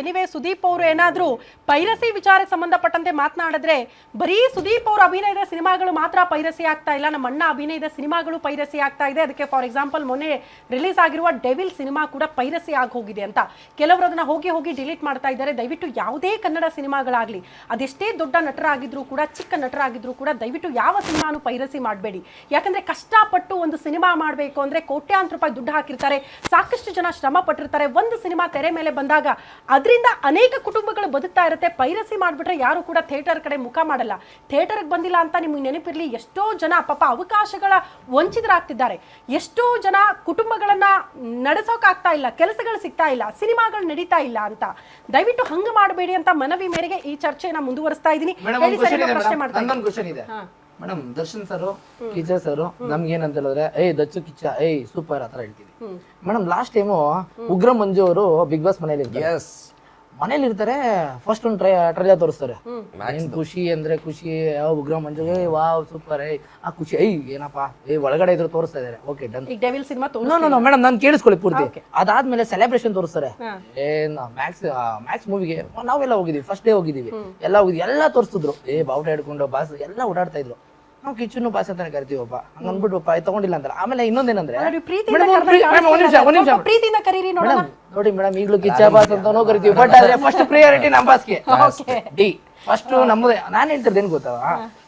Anyway Sudeep ಅವರು ಏನಾದ್ರೂ piracy ವಿಚಾರಕ್ಕೆ ಸಂಬಂಧಪಟ್ಟಂತೆ ಮಾತನಾಡಿದ್ರೆ ಬರೀ ಸುದೀಪ್ ಅವರ ಅಭಿನಯದ ಸಿನಿಮಾಗಳು ಮಾತ್ರ ಪೈರಸಿ ಆಗ್ತಾ ಇಲ್ಲ, ನಮ್ಮ ಅಣ್ಣ ಅಭಿನಯದ ಸಿನಿಮಾಗಳು ಪೈರಸಿ ಆಗ್ತಾ ಇದೆ. ಅದಕ್ಕೆ ಫಾರ್ ಎಕ್ಸಾಂಪಲ್ ಮೊನ್ನೆ ರಿಲೀಸ್ ಆಗಿರುವ ಡೆವಿಲ್ ಸಿನಿಮಾ ಕೂಡ ಪೈರಸಿ ಆಗಿ ಹೋಗಿದೆ ಅಂತ ಕೆಲವರು ಅದನ್ನ ಹೋಗಿ ಡಿಲೀಟ್ ಮಾಡ್ತಾ ಇದ್ದಾರೆ. ದಯವಿಟ್ಟು ಯಾವುದೇ ಕನ್ನಡ ಸಿನಿಮಾಗಳಾಗ್ಲಿ, ಅದೆಷ್ಟೇ ದೊಡ್ಡ ನಟರಾಗಿದ್ರು ಕೂಡ, ಚಿಕ್ಕ ನಟರಾಗಿದ್ರು ಕೂಡ, ದಯವಿಟ್ಟು ಯಾವ ಸಿನಿಮಾನು ಪೈರಸಿ ಮಾಡಬೇಡಿ. ಯಾಕಂದ್ರೆ ಕಷ್ಟಪಟ್ಟು ಒಂದು ಸಿನಿಮಾ ಮಾಡಬೇಕು ಅಂದ್ರೆ ಕೋಟ್ಯಾಂತರ ರೂಪಾಯಿ ದುಡ್ಡು ಹಾಕಿರ್ತಾರೆ, ಸಾಕಷ್ಟು ಜನ ಶ್ರಮ ಪಟ್ಟಿರ್ತಾರೆ. ಒಂದು ಸಿನಿಮಾ ತೆರೆ ಮೇಲೆ ಬಂದಾಗ ಅದರಿಂದ ಅನೇಕ ಕುಟುಂಬಗಳು ಬದುಕ್ತಾ ಇರುತ್ತೆ. ಪೈರಸಿ ಮಾಡಿಬಿಟ್ರೆ ಯಾರು ಕೂಡ ಥಿಯೇಟರ್ ಕಡೆ ಮುಖ ಮಾಡಲ್ಲ. ಥಿಯೇಟರ್ಗೆ ಬಂದಿಲ್ಲ ಅಂತ ನಿಮ್ಗೆ ನೆನಪಿರಲಿ, ಎಷ್ಟೋ ಜನ ಪಾಪ ಅವಕಾಶಗಳ ವಂಚಿತರಾಗ್ತಿದ್ದಾರೆ, ಎಷ್ಟೋ ಜನ ಕುಟುಂಬಗಳನ್ನ ನಡೆಸೋಕಾಗ್ತಾ ಇಲ್ಲ, ಕೆಲಸಗಳು ಸಿಗ್ತಾ ಇಲ್ಲ, ಸಿನಿಮಾಗಳು ನಡೀತಾ ಇಲ್ಲ ಅಂತ. ದಯವಿಟ್ಟು ಹಂಗ ಮಾಡಬೇಡಿ ಅಂತ ಮನವಿ ಮೇರೆಗೆ ಈ ಚರ್ಚೆನ ಮುಂದುವರಿಸ್ತಾ ಇದ್ದೀನಿ. ಪ್ರಶ್ನೆ ಮಾಡ್ತಾ ಇದ್ದೀನಿ madam. Darshan sir, Kichcha sir ನಮ್ಗೆ ಏನಂತ ಹೇಳಿದ್ರೆ ದಚ್ಚು ಕಿಚ್ಚ ಸೂಪರ್ ಆತರ ಹೇಳ್ತೀವಿ ಮೇಡಮ್. ಲಾಸ್ಟ್ ಟೈಮು ಉಗ್ರ ಮಂಜು ಅವರು ಬಿಗ್ ಬಾಸ್ ಮನೇಲಿ ಮನೇಲಿ ಇರ್ತಾರೆ. ಫಸ್ಟ್ ಒಂದು ಟ್ರೈಲರ್ ತೋರಿಸ್ತಾರೆ. ಖುಷಿ ಅಂದ್ರೆ ಖುಷಿ, ಉಗ್ರ ಮಂಜು ವಾವ್ ಸೂಪರ್, ಆ ಖುಷಿ ಏನಪ್ಪಾ ಒಳಗಡೆ ಇದ್ರು ತೋರಿಸ್ತಾ ಇದಾರೆ. Okay done. Devil cinema madam ನಾನು ಕೇಳಿಸ್ಕೊಳ್ಳಿ ಪೂರ್ತಿ. ಅದಾದ್ಮೇಲೆ ಸೆಲೆಬ್ರೇಷನ್ ತೋರಿಸ್ತಾರೆ. ಮ್ಯಾಕ್ಸ್ ಮೂವಿಗೆ ನಾವೆಲ್ಲ ಹೋಗಿದೀವಿ, ಫಸ್ಟ್ ಡೇ ಹೋಗಿದೀವಿ, ಎಲ್ಲ ಹೋಗಿದ್ವಿ, ಎಲ್ಲ ತೋರಿಸ್ತಿದ್ರು. ಬಾವುಟ ಹಿಡ್ಕೊಂಡು ಬಾಸ್ ಎಲ್ಲ ಓಡಾಡ್ತಾ ಇದ್ರು. ನಾವು ಕಿಚ್ಚನ್ನು ಬಾಸ್ ಅಂತಾನೆ ಕರಿತೀವಪ್ಪ, ಹಂಗ ಅಂದ್ಬಿಟ್ಟು ತಗೊಂಡಿಲ್ಲ ಅಂತ. ಆಮೇಲೆ ಇನ್ನೊಂದೇನಂದ್ರೆ ನೋಡಿ ಮೇಡಮ್, ಈಗಲೂ ಕಿಚ್ಚ ಬಾಸ್ ಅಂತಾನೂ ಕರಿತೀವಿ, ಬಟ್ ಆದ್ರೆ ಫಸ್ಟ್ ಪ್ರಿಯಾರಿಟಿ ನಮ್ಮ ಬಾಸ್ಗೆ. ಡಿ ಫಸ್ಟ್ ನಮ್ಮದೇ. ನಾನ್ ಹೇಳ್ತಿರ್ದೇನ್ ಗೊತ್ತಾವ,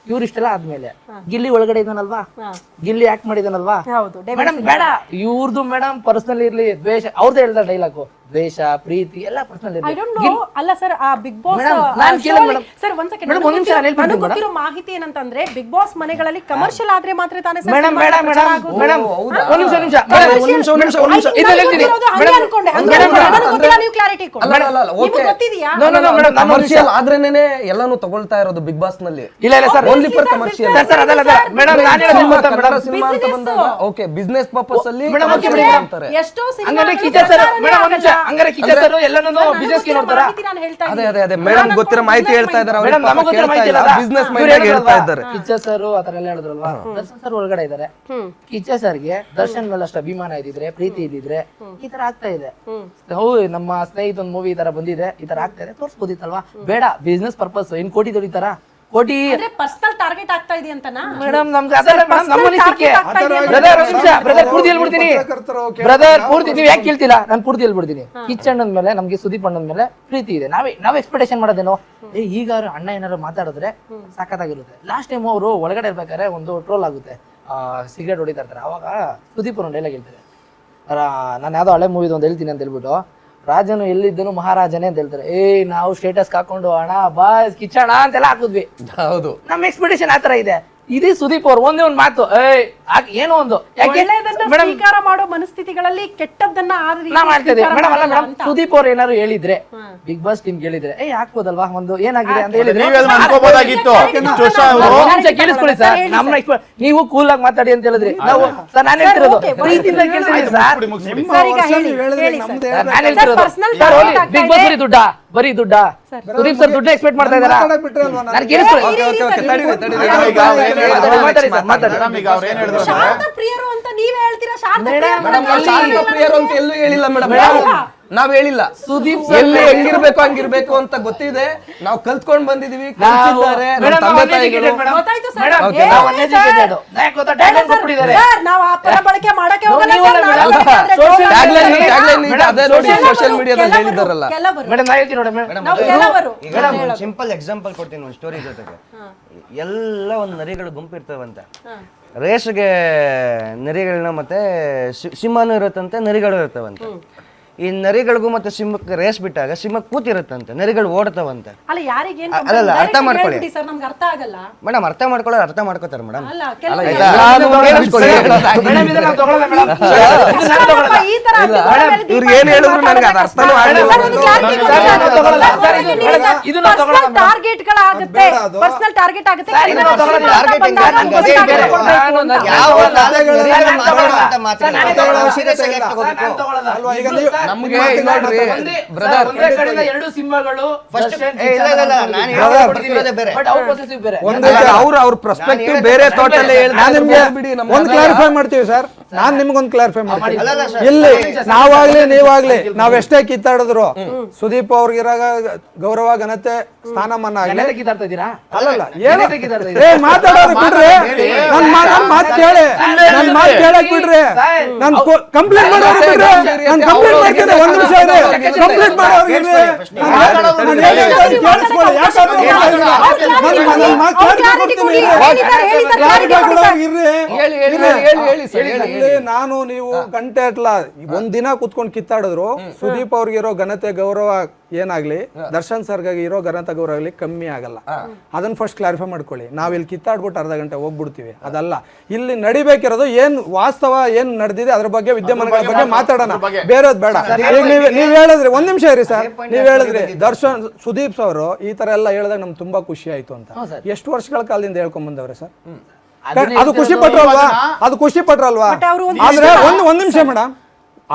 ಇವ್ರು ಇಷ್ಟೆಲ್ಲ ಆದ್ಮೇಲೆ ಗಿಲ್ಲಿ ಒಳಗಡೆ ಇದ್ದಾನಲ್ವಾ, ಗಿಲ್ಲಿ ಆಕ್ಟ್ ಮಾಡಿದಾನಲ್ವಾ ಮೇಡಮ್, ಬೇಡ ಇವ್ರದ್ದು ಮೇಡಮ್ ಪರ್ಸನಲ್ ಇರ್ಲಿ, ದ್ವೇಷ ಅವ್ರದ್ದು ಹೇಳ್ದ ಡೈಲಾಗು, ದ್ವೇಷ ಪ್ರೀತಿ ಎಲ್ಲ ಪರ್ಸನಲ್ ಇರ್ಲಿ. ಅಲ್ಲ ಸರ್, ಆ ಬಿಗ್ ಬಾಸ್ ಸರ್ ಒಂದ್ ಸೆಕೆಂಡ್ ಗೊತ್ತಿರೋ ಮಾಹಿತಿ ಏನಂತಂದ್ರೆ ಬಿಗ್ ಬಾಸ್ ಮನೆಗಳಲ್ಲಿ ಕಮರ್ಷಿಯಲ್ ಆದ್ರೆ ಮಾತ್ರ ತಾನೇ ಸರ್ ಮೇಡಮ್ ನೀವು ಕ್ಲಾರಿಟಿ ಕಮರ್ಷಿಯಲ್ ಆದ್ರೇನೆ ಎಲ್ಲಾನು ತಗೊಳ್ತಾ ಇರೋದು ಬಿಗ್ ಬಾಸ್ ನಲ್ಲಿ. ಇಲ್ಲ ಇಲ್ಲ sir, only for commercial. Cinema ಅಂತ ಬಂದಾಗ ಓಕೆ ಬಿಸ್ನೆಸ್ ಪರ್ಪಸ್ ಅಲ್ಲಿ ಅಂತಾರೆ. ಎಷ್ಟೋ ಅದೇ ಅದೇ ಅದೇ ಮೇಡಮ್ ಗೊತ್ತಿರೋ ಮಾಹಿತಿ ಹೇಳ್ತಾ ಇದ್ದಾರೆ, ಬಿಸ್ನೆಸ್ ಮೈಂಡ್ ಹೇಳ್ತಾ ಇದ್ದಾರೆ. ಕಿಚ್ಚ ಸರ್ ಆತರ ಎಲ್ಲ ಹೇಳಿದ್ರಲ್ವಾ, ದರ್ಶನ್ ಸರ್ ಒಳಗಡೆ ಇದಾರೆ. ಕಿಚ್ಚ ಸರ್ಗೆ ದರ್ಶನ್ ಮೇಲೆ ಅಷ್ಟು ಅಭಿಮಾನ ಇದ್ದಿದ್ರೆ, ಪ್ರೀತಿ ಇದ್ದಿದ್ರೆ ಈ ತರ ಆಗ್ತಾ ಇದೆ. ನಮ್ಮ ಸ್ನೇಹಿತ ಒಂದು ಮೂವಿ ಈ ತರ ಬಂದಿದೆ, ಈ ತರ ಆಗ್ತಾ ಇದೆ, ತೋರ್ಸ್ಬೋದಿತ್ತಲ್ವಾ? ಬೇಡ, ಬಿಸ್ನೆಸ್ ಪರ್ಪಸ್ ಇನ್ ಕೋಟಿ ದುಡಿತಾರ, ಕೋಟಿ ಪರ್ಸನಲ್ ಟಾರ್ಗೆಟ್ ಆಗ್ತಾ ಇದೆ ಅಂತನಾ ಮೇಡಮ್? ನಮ್ಗೆ ಅದಲ್ಲ ಮೇಡಮ್, ನಮ್ಮ ಅನಿಸಿಕೆ. ಬ್ರದರ್ ಪೂರ್ತಿ ಹೇಳ್ಬಿಡ್ತೀನಿ, ಬ್ರದರ್ ಪೂರ್ತಿ ನೀವು ಯಾಕೆ ಕೇಳ್ತಿಲ್ಲ, ನಾನು ಪೂರ್ತಿ ಹೇಳ್ಬಿಡ್ತೀನಿ. ಕಿಚ್ಚಣ್ಣನ ಮೇಲೆ ನಮ್ಗೆ ಸುದೀಪ್ ಅಣ್ಣನ ಮೇಲೆ ಪ್ರೀತಿ ಇದೆ. ನಾವ್ ಎಕ್ಸ್ಪೆಕ್ಟೇಷನ್ ಮಾಡೋದೇನೋ, ಈಗ ಅಣ್ಣ ಏನಾರು ಮಾತಾಡಿದ್ರೆ ಸಾಕತ್ತಾಗಿರುತ್ತೆ. ಲಾಸ್ಟ್ ಟೈಮ್ ಅವರು ಒಳಗಡೆ ಇರ್ಬೇಕಾದ್ರೆ ಒಂದು ಟ್ರೋಲ್ ಆಗುತ್ತೆ, ಸಿಗರೇಟ್ ಹೊಡಿತಾ ಇರ್ತಾರೆ. ಅವಾಗ ಸುದೀಪ್ ಅವ್ರ ಡೈಲಾಗ್ ಹೇಳ್ತಾರೆ, ನಾನು ಯಾವ್ದೋ ಹಳೆ ಮೂವಿದು ಒಂದು ಹೇಳ್ತೀನಿ ಅಂತ ಹೇಳ್ಬಿಟ್ಟು, ರಾಜನು ಎಲ್ಲಿದ್ದನು ಮಹಾರಾಜನೇ ಅಂತ ಹೇಳ್ತಾರೆ. ನಾವು ಸ್ಟೇಟಸ್ ಹಾಕೊಂಡು ಅಣ್ಣ ಬಾಸ್ ಕಿಚ್ಚಣ ಅಂತೆಲ್ಲ ಹಾಕಿದ್ವಿ. ಹೌದು, ನಮ್ಮ ಎಕ್ಸ್ಪೆಕ್ಟೇಷನ್ ಆತರ ಇದೆ. ಇದೇ ಸುದೀಪ್ ಅವ್ರು ಒಂದೇ ಒಂದು ಮಾತು, ಏನೋ ಒಂದು ಸ್ವೀಕಾರ ಮಾಡೋ ಮನಸ್ಥಿತಿಗಳಲ್ಲಿ ಕೆಟ್ಟದ್ದನ್ನ ಮಾಡ್ತಿದ್ದೆ ಮೇಡಮ್. ಅಲ್ಲ ಮೇಡಮ್, ಸುದೀಪ್ ಅವ್ರು ಏನಾದ್ರು ಹೇಳಿದ್ರೆ, ಬಿಗ್ ಬಾಸ್ ಟೀಮ್ ಹೇಳಿದ್ರೆ ಹಾಕ್ಬೋದಲ್ವಾ ಒಂದು ಏನಾಗಿದೆ ಅಂತ ಹೇಳಿದ್ರೆ ಕೇಳಿಸ್ಕೊಳ್ಳಿ ಸರ್. ನಮ್ಮ ನೀವು ಕೂಲ್ ಆಗಿ ಮಾತಾಡಿ ಅಂತ ಹೇಳಿದ್ರಿ, ನಾವು ಸರ್ ನಾನು ಹೇಳ್ತಿರೋದು ಪ್ರೀತಿಯಿಂದ ಕೇಳ್ತೀನಿ ಸರ್. ನಾನು ಹೇಳ್ತಿರೋದು ಬಿಗ್ ಬಾಸ್ ಬರೀ ದುಡ್ಡ, ಬರೀ ದುಡ್ಡ. ಸುದೀಪ್ ಸರ್ ದುಡ್ಡು ಎಕ್ಸ್ಪೆಕ್ಟ್ ಮಾಡ್ತಾ ಇದಾರ? ನಾನು ಕೇಳಿಸ್ಕೊಳ್ಳಿ. ಶಾಂತ ಪ್ರಿಯರು ಅಂತ ನೀವೇ ಹೇಳ್ತೀರಾ? ಶಾಂತ ಪ್ರಿಯರು ಅಂತ ಎಲ್ಲೂ ಹೇಳಿಲ್ಲ ಮೇಡಮ್, ನಾವ್ ಹೇಳಿಲ್ಲ. ಸುದೀಪ್ ಎಲ್ಲಿ ಹೆಂಗಿರ್ಬೇಕು ಹಂಗಿರ್ಬೇಕು ಅಂತ ಗೊತ್ತಿದೆ, ನಾವು ಕಲ್ತ್ಕೊಂಡ್ ಬಂದಿದೀವಿ, ಕಲ್ಸಿದ್ದಾರೆ ನಮ್ಮ ತಂದೆ ತಾಯಿಗಳು. ಅದೇ ನೋಡಿ ಸೋಶಿಯಲ್ ಮೀಡಿಯಾದಲ್ಲಿ ಹೇಳಿದಾರಲ್ಲ ಮೇಡಮ್. ಸಿಂಪಲ್ ಎಕ್ಸಾಂಪಲ್ ಕೊಡ್ತೀನಿ ಒಂದು ಸ್ಟೋರಿ ಜೊತೆಗೆ. ಎಲ್ಲ ಒಂದು ನರಿಗಳು ಗುಂಪು ಇರ್ತವಂತೆ, ರೇಸ್ಗೆ ನರಿಗಳನ್ನ ಮತ್ತೆ ಸಿಂಹನೂ ಇರುತ್ತಂತೆ, ನರಿಗಳು ಇರ್ತವಂತೆ. ಈ ನರಿಗಳಿಗೂ ಮತ್ತೆ ಸಿಂಹಕ್ಕೆ ರೇಸ್ ಬಿಟ್ಟಾಗ ಸಿಂಹ ಕೂತಿರುತ್ತಂತೆ, ನರಿಗಳು ಓಡ್ತಾವಂತೆ. ಅಲ್ಲ ಅರ್ಥ ಮಾಡ್ಕೊಳ್ಳಿ ಮೇಡಮ್, ಅರ್ಥ ಮಾಡ್ಕೊಳ್ಳೋರು ಅರ್ಥ ಮಾಡ್ಕೋತಾರೆ ಮೇಡಮ್. ಇವ್ರಿಗೆ ಏನ್ ಹೇಳಿದ್ರು ನನಗೆ ಅದು ಅರ್ಥನೂ ಆಗಲಿಲ್ಲ. ನಮ್ಗೆ ಎರಡು ಸಿಂಹಗಳು ಅವ್ರ ಪರ್ಸ್ಪೆಕ್ಟಿವ್ ಬೇರೆ ಥಾಟ್ ಅಲ್ಲಿ ಒಂದು ಕ್ಲಾರಿಫೈ ಮಾಡ್ತೀವಿ ಸರ್. ನಾನ್ ನಿಮ್ಗೊಂದು ಕ್ಲಾರಿಫೈ ಮಾಡ್ತೀನಿ. ಇಲ್ಲಿ ನಾವಾಗ್ಲಿ ನೀವಾಗ್ಲಿ ನಾವೆಷ್ಟೇ ಕಿತ್ತಾಡಿದ್ರು ಸುದೀಪ್ ಅವ್ರಿಗಿರಾಗ ಗೌರವ ಘನತೆ ಸ್ಥಾನಮಾನ ಆಗ್ಲಿ ಕಿತ್ತಾಡ್ತಾ ಇದ್ದೀರಾ? ಅಲ್ಲಲ್ಲ ಏನಕ್ಕೆ ಕಿತ್ತಾಡ್ತಾ ಏ ಮಾತಾಡೋರು ಬಿಡ್ರಿ, ನನ್ ಮಾತು ಕೇಳಿ, ನನ್ ಮಾತು ಕೇಳಕ್ ಬಿಡ್ರಿ, ನನ್ ಕಂಪ್ಲೇಂಟ್ ಮಾಡೋರು ಬಿಡ್ರಿ, ನನ್ ಕಂಪ್ಲೇಂಟ್ ಮಾಡ್ತೀನಿ. ಒಂದ್ ನಿಮಿಷ ಇರಿ, ಕಂಪ್ಲೇಂಟ್ ಮಾಡೋರು ಇರ್ರಿ, ಕೇಳಿಸ್ಕೊಳ್ಳಿ. ಯಾಕಂದ್ರೆ ನನ್ ಮಾತು ನಾನು ನೀವು ಗಂಟೆ ಅಟ್ಲ ಒಂದಿನ ಕುತ್ಕೊಂಡು ಕಿತ್ತಾಡಿದ್ರು ಸುದೀಪ್ ಅವ್ರಿಗಿರೋ ಘನತೆ ಗೌರವ ಏನಾಗ್ಲಿ ದರ್ಶನ್ ಸರ್ಗಾಗಿ ಇರೋ ಘನತೆ ಗೌರವ ಆಗ್ಲಿ ಕಮ್ಮಿ ಆಗಲ್ಲ. ಅದನ್ನ ಫಸ್ಟ್ ಕ್ಲಾರಿಫೈ ಮಾಡ್ಕೊಳ್ಳಿ. ನಾವ್ ಇಲ್ಲಿ ಕಿತ್ತಾಡ್ಬಿಟ್ಟು ಅರ್ಧ ಗಂಟೆ ಹೋಗ್ಬಿಡ್ತೀವಿ, ಅದಲ್ಲ. ಇಲ್ಲಿ ನಡಿಬೇಕಿರೋದು ಏನ್ ವಾಸ್ತವ ಏನ್ ನಡೆದಿದೆ ಅದ್ರ ಬಗ್ಗೆ, ವಿದ್ಯಮಾನಗಳ ಬಗ್ಗೆ ಮಾತಾಡೋಣ, ಬೇರೆದ್ ಬೇಡ. ನೀವ್ ಹೇಳಿದ್ರಿ, ಒಂದ್ ನಿಮಿಷ ಇರಿ ಸರ್, ನೀವ್ ಹೇಳಿದ್ರಿ ದರ್ಶನ್ ಸುದೀಪ್ ಅವರು ಈ ತರ ಎಲ್ಲ ಹೇಳಿದಾಗ ನಮ್ಗೆ ತುಂಬಾ ಖುಷಿ ಆಯ್ತು ಅಂತ. ಎಷ್ಟು ವರ್ಷಗಳ ಕಾಲದಿಂದ ಹೇಳ್ಕೊಂಡ್ ಬಂದವ್ರೆ ಸರ್? ಅದು ಖುಷಿ ಪಟ್ರಲ್ವಾ? ಅದು ಖುಷಿ ಪಟ್ರಲ್ವಾ? ಆದ್ರೆ ಒಂದ್ ನಿಮಿಷ ಮೇಡಮ್,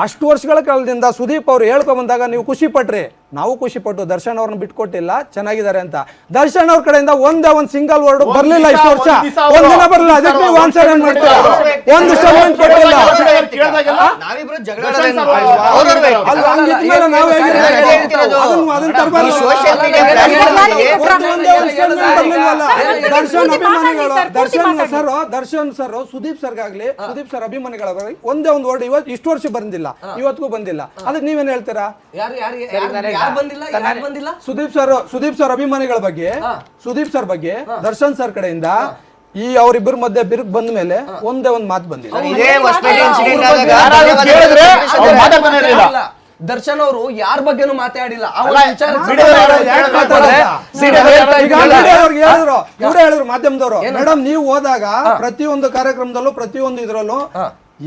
ಅಷ್ಟು ವರ್ಷಗಳ ಕಾಲದಿಂದ ಸುದೀಪ್ ಅವ್ರು ಹೇಳ್ಕೊಂಡ್ ಬಂದಾಗ ನೀವು ಖುಷಿ ಪಟ್ರಿ, ನಾವು ಖುಷಿ ಪಟ್ಟು ದರ್ಶನ್ ಅವ್ರನ್ನ ಬಿಟ್ಕೊಟ್ಟಿಲ್ಲ, ಚೆನ್ನಾಗಿದ್ದಾರೆ ಅಂತ. ದರ್ಶನ್ ಅವ್ರ ಕಡೆಯಿಂದ ಒಂದೇ ಒಂದ್ ಸಿಂಗಲ್ ವರ್ಡ್ ಬರ್ಲಿಲ್ಲ ಇಷ್ಟು ವರ್ಷ, ಒಂದಿನ ಬರ್ಲಿಲ್ಲ. ಅದಕ್ಕೆ ನೀವು ಆನ್ಸರ್ ಏನ್ ಮಾಡ್ತೀರಾ? ಒಂದು ಸ್ಟೇಟ್ಮೆಂಟ್ ಕೊಟ್ಟಿಲ್ಲ. ದರ್ಶನ್ ಸರ್ ಸುದೀಪ್ ಸರ್ಗಾಗ್ಲಿ, ಸುದೀಪ್ ಸರ್ ಅಭಿಮಾನಿಗಳಾಗಲಿ ಒಂದೇ ಒಂದು ವರ್ಡ್ ಇವತ್ತು ಇಷ್ಟು ವರ್ಷ ಬಂದಿಲ್ಲ, ಇವತ್ತಿಗೂ ಬಂದಿಲ್ಲ. ಅದಕ್ಕೆ ನೀವೇನ್ ಹೇಳ್ತೀರಾ? ಸುದೀಪ್ ಸರ್ ಅಭಿಮಾನಿಗಳ ಬಗ್ಗೆ, ಸುದೀಪ್ ಸರ್ ಬಗ್ಗೆ ದರ್ಶನ್ ಸರ್ ಕಡೆಯಿಂದ ಈ ಅವರಿಬ್ಬರ ಮಧ್ಯೆ ಬಿರುಕು ಬಂದ ಮೇಲೆ ಒಂದೇ ಒಂದು ಮಾತು ಬಂದಿಲ್ಲ. ದರ್ಶನ್ ಅವರು ಯಾರ ಬಗ್ಗೆನೂ ಮಾತಾಡಿಲ್ಲ. ಹೇಳಿದ್ರು ಮಾಧ್ಯಮದವರು, ಮೇಡಮ್ ನೀವು ಹೋದಾಗ ಪ್ರತಿಯೊಂದು ಕಾರ್ಯಕ್ರಮದಲ್ಲೂ ಪ್ರತಿಯೊಂದು ಇದ್ರಲ್ಲೂ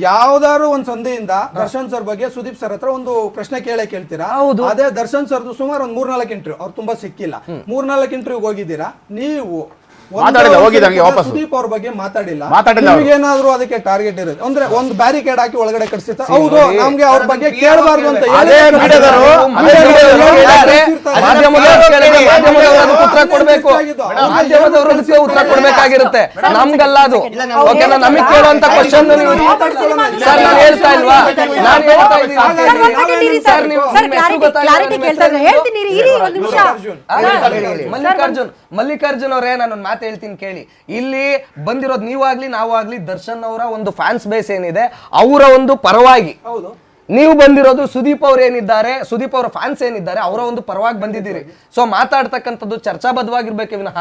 ಯಾವ್ದಾದ್ರು ಒಂದ್ ಸಂಧಿಯಿಂದ ದರ್ಶನ್ ಸರ್ ಬಗ್ಗೆ ಸುದೀಪ್ ಸರ್ ಹತ್ರ ಒಂದು ಪ್ರಶ್ನೆ ಕೇಳ್ತೀರಾ. ಅದೇ ದರ್ಶನ್ ಸರ್ ಸುಮಾರು ಒಂದ್ 3-4 ಇಂಟರ್ವ್ಯೂ ಅವ್ರು ತುಂಬಾ ಸಿಕ್ಕಿಲ್ಲ, 3-4 ಇಂಟರ್ವ್ಯೂ ಹೋಗಿದ್ದೀರಾ ನೀವು, ಸುದೀಪ್ ಅವ್ರ ಬಗ್ಗೆ ಮಾತಾಡಿಲ್ಲ. ಏನಾದ್ರು ಅದಕ್ಕೆ ಟಾರ್ಗೆಟ್ ಇರುತ್ತೆ ಅಂದ್ರೆ ಒಂದು ಬ್ಯಾರಿಕೇಡ್ ಹಾಕಿ ಒಳಗಡೆ ಕಟ್ಸಿರ್ತಾರೆ. ಹೌದು, ನಮ್ಗೆ ಅವ್ರ ಬಗ್ಗೆ ಕೇಳಬಾರ್ದು ಅಂತ ಉತ್ತರ ಕೊಡ್ಬೇಕು, ಉತ್ತರ ಕೊಡ್ಬೇಕಾಗಿರುತ್ತೆ. ನಮ್ಗಲ್ಲ ಅದು. ಓಕೆನಾ? ನಮಗ್ ಕೇಳುವಂತ ಕ್ವಶನ್ ಸರ್ ನಾನು ಹೇಳ್ತಾ ಇಲ್ವಾ? ನಾನು ಹೇಳ್ತಾ ಇದ್ದೀನಿ ಸರ್, ನೀವು ಮಲ್ಲಿಕಾರ್ಜುನ್ ಅವರೇ, ನಾನು ಮಾತು ಹೇಳ್ತೀನಿ ಕೇಳಿ. ಇಲ್ಲಿ ಬಂದಿರೋದು ನೀವಾಗ್ಲಿ ನಾವಾಗ್ಲಿ ದರ್ಶನ್ ಅವರ ಒಂದು ಫ್ಯಾನ್ಸ್ ಬೇಸ್ ಏನಿದೆ ಅವರ ಒಂದು ಪರವಾಗಿ ನೀವು ಬಂದಿರೋದು. ಸುದೀಪ್ ಅವ್ರು ಏನಿದ್ದಾರೆ, ಸುದೀಪ್ ಅವರ ಫ್ಯಾನ್ಸ್ ಏನಿದ್ದಾರೆ ಅವರ ಒಂದು ಪರವಾಗಿ ಬಂದಿದ್ದೀರಿ. ಸೊ ಮಾತಾಡ್ತಕ್ಕಂಥದ್ದು ಚರ್ಚಾಬದ್ಧವಾಗಿರ್ಬೇಕು ವಿನಃ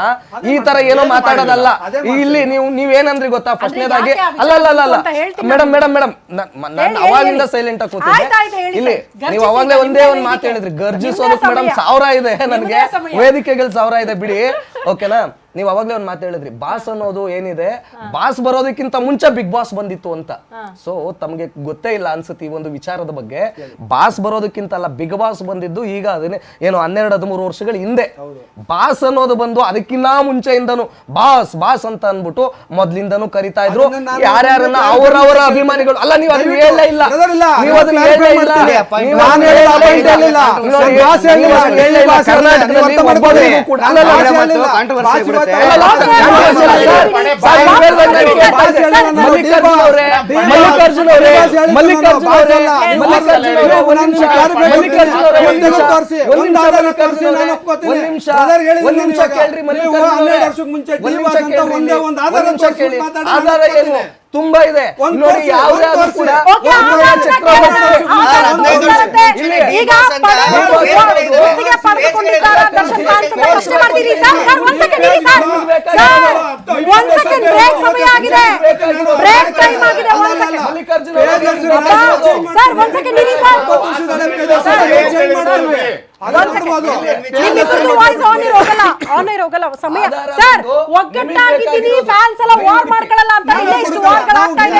ಈ ತರ ಏನೋ ಮಾತಾಡೋದಲ್ಲ. ಇಲ್ಲಿ ನೀವೇನಂದ್ರಿ ಗೊತ್ತಾ? ಫಸ್ಟ್ನೇದಾಗಿ ಅಲ್ಲ ಮೇಡಮ್ ನಾನು ಅವಾಗಿಂದ ಸೈಲೆಂಟ್ ಆಗಿ ಕೂತಿದ್ದೆ. ಇಲ್ಲಿ ನೀವು ಅವಾಗಲೇ ಒಂದೇ ಒಂದು ಮಾತು ಹೇಳಿದ್ರಿ, ಗರ್ಜಿಸೋದಕ್ಕೆ ಮೇಡಮ್ 1000 ಇದೆ, ನನಗೆ ವೇದಿಕೆಗಳು 1000 ಇದೆ ಬಿಡಿ. ಓಕೆನಾ? ನೀವು ಅವಾಗಲೇ ಒಂದು ಮಾತು ಹೇಳಿದ್ರಿ, ಬಾಸ್ ಅನ್ನೋದು ಏನಿದೆ, ಬಾಸ್ ಬರೋದಕ್ಕಿಂತ ಮುಂಚೆ ಬಿಗ್ ಬಾಸ್ ಬಂದಿತ್ತು ಅಂತ. ಸೊ ತಮ್ಗೆ ಗೊತ್ತೇ ಇಲ್ಲ ಅನ್ಸುತ್ತೆ ಈ ಒಂದು ವಿಚಾರದ ಬಗ್ಗೆ. ಬಾಸ್ ಬರೋದಕ್ಕಿಂತ ಅಲ್ಲ, ಬಿಗ್ ಬಾಸ್ ಬಂದಿದ್ದು ಈಗ ಅದನ್ನೇ ಏನು 12-13 ವರ್ಷಗಳ ಹಿಂದೆ. ಬಾಸ್ ಅನ್ನೋದು ಬಂದು ಅದಕ್ಕಿಂತ ಮುಂಚೆಯಿಂದನು ಬಾಸ್ ಬಾಸ್ ಅಂತ ಅನ್ಬಿಟ್ಟು ಮೊದ್ಲಿಂದನು ಕರಿತಾ ಇದ್ರು ಯಾರ್ಯಾರನ್ನ, ಅವರವರ ಅಭಿಮಾನಿಗಳು. ಅಲ್ಲ, ನೀವು ಅದನ್ನ ಹೇಳಲೇ ಇಲ್ಲ, ನೀವು ಅದನ್ನ ಹೇಳಲೇ ಇಲ್ಲ. ಆಧಾರ ಏನು? ತುಂಬಾ ಇದೆ ನೋಡಿ. ಯಾವ್ದಾದ್ರು ಕೂಡ ಸಮಯ ಸರ್, ಒಗ್ಗಟ್ಟಾಗಿದ್ದೀನಿ, ಫ್ಯಾನ್ಸ್ ಎಲ್ಲ ವಾರ್ ಮಾಡ್ಕೊಳ್ಳಲ್ಲ ಅಂತ ಇಷ್ಟು ವಾರ್ಗಳಾಗ್ತಾ ಇದೆ.